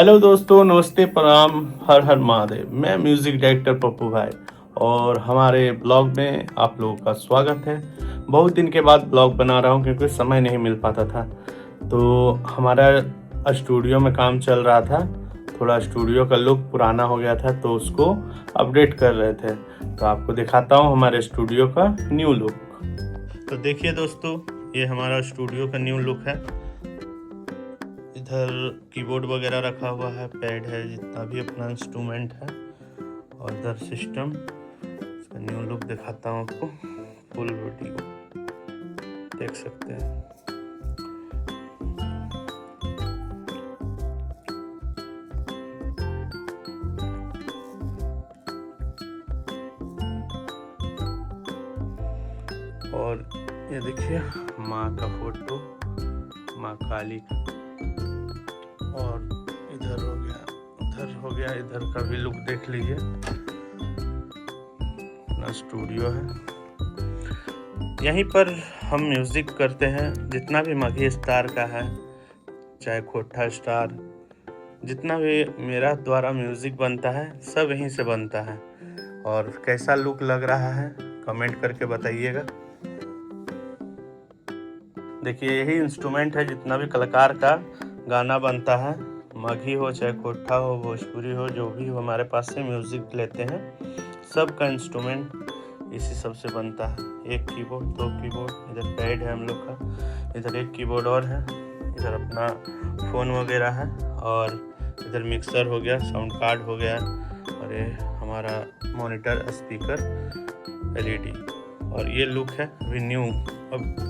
Hello दोस्तों, नमस्ते, प्रणाम, हर हर महादेव। मैं म्यूज़िक डायरेक्टर पप्पू भाई और हमारे ब्लॉग में आप लोगों का स्वागत है। बहुत दिन के बाद ब्लॉग बना रहा हूँ क्योंकि समय नहीं मिल पाता था। तो हमारा स्टूडियो में काम चल रहा था, थोड़ा स्टूडियो का लुक पुराना हो गया था तो उसको अपडेट कर रहे थे। तो आपको दिखाता हूँ हमारे स्टूडियो का न्यू लुक। तो देखिए दोस्तों, ये हमारा स्टूडियो का न्यू लुक है। इधर कीबोर्ड वगैरह रखा हुआ है, पैड है, जितना भी अपना इंस्ट्रूमेंट है, और इधर सिस्टम। इसका न्यू लुक दिखाता हूँ आपको। फुल वीडियो देख सकते हैं। और ये देखिए माँ का फोटो, माँ काली का। और इधर हो गया, उधर हो गया, इधर का भी लुक देख लीजिए। अपना स्टूडियो है, यहीं पर हम म्यूज़िक करते हैं। जितना भी माघी स्टार का है, चाहे खोटा स्टार, जितना भी मेरा द्वारा म्यूज़िक बनता है सब यहीं से बनता है। और कैसा लुक लग रहा है कमेंट करके बताइएगा। देखिए यही इंस्ट्रूमेंट है, जितना भी कलाकार का गाना बनता है, माघी हो चाहे खोटा हो, भोजपुरी हो, जो भी हो, हमारे पास से म्यूज़िक लेते हैं। सब का इंस्ट्रूमेंट इसी सब से बनता है। एक कीबोर्ड, दो कीबोर्ड, इधर पैड है हम लोग का, इधर एक कीबोर्ड और है, इधर अपना फ़ोन वगैरह है, और इधर मिक्सर हो गया, साउंड कार्ड हो गया, और ये हमारा मॉनिटर, स्पीकर, LED। और ये लुक है अभी न्यू। अब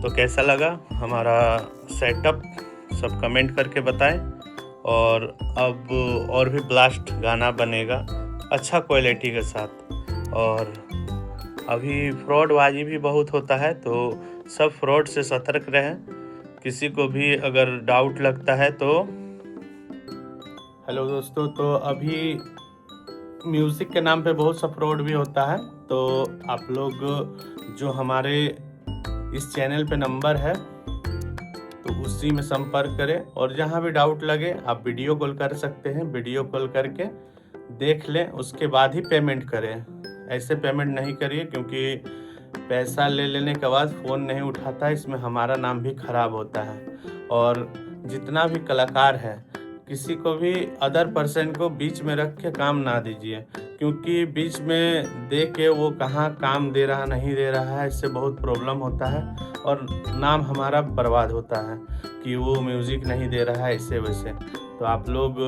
तो कैसा लगा हमारा सेटअप, सब कमेंट करके बताएं। और अब और भी ब्लास्ट गाना बनेगा अच्छा क्वालिटी के साथ। और अभी फ्रॉडबाजी भी बहुत होता है, तो सब फ्रॉड से सतर्क रहें। किसी को भी अगर डाउट लगता है तो। हेलो दोस्तों, तो अभी म्यूज़िक के नाम पे बहुत सा फ्रॉड भी होता है। तो आप लोग जो हमारे इस चैनल पे नंबर है तो उसी में संपर्क करें, और जहाँ भी डाउट लगे आप वीडियो कॉल कर सकते हैं। वीडियो कॉल करके देख लें, उसके बाद ही पेमेंट करें। ऐसे पेमेंट नहीं करिए, क्योंकि पैसा ले लेने के बाद फ़ोन नहीं उठाता, इसमें हमारा नाम भी खराब होता है। और जितना भी कलाकार है, किसी को भी अदर पर्सन को बीच में रख के काम ना दीजिए, क्योंकि बीच में दे के वो कहाँ काम दे रहा नहीं दे रहा है, इससे बहुत प्रॉब्लम होता है और नाम हमारा बर्बाद होता है कि वो म्यूज़िक नहीं दे रहा है इससे वैसे। तो आप लोग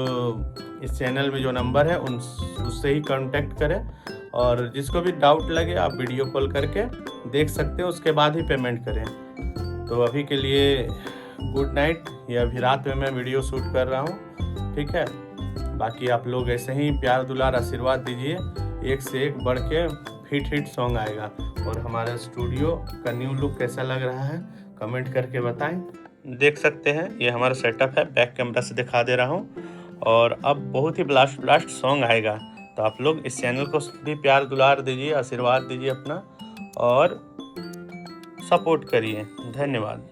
इस चैनल में जो नंबर है उससे ही कांटेक्ट करें, और जिसको भी डाउट लगे आप वीडियो कॉल करके देख सकते हैं, उसके बाद ही पेमेंट करें। तो अभी के लिए गुड नाइट। ये अभी रात में मैं वीडियो शूट कर रहा हूँ, ठीक है। बाकी आप लोग ऐसे ही प्यार दुलार आशीर्वाद दीजिए, एक से एक बढ़ के हिट सॉन्ग आएगा। और हमारा स्टूडियो का न्यू लुक कैसा लग रहा है कमेंट करके बताएं। देख सकते हैं ये हमारा सेटअप है, बैक कैमरा से दिखा दे रहा हूँ। और अब बहुत ही ब्लास्ट सॉन्ग आएगा, तो आप लोग इस चैनल को भी प्यार दुलार दीजिए, आशीर्वाद दीजिए अपना, और सपोर्ट करिए। धन्यवाद।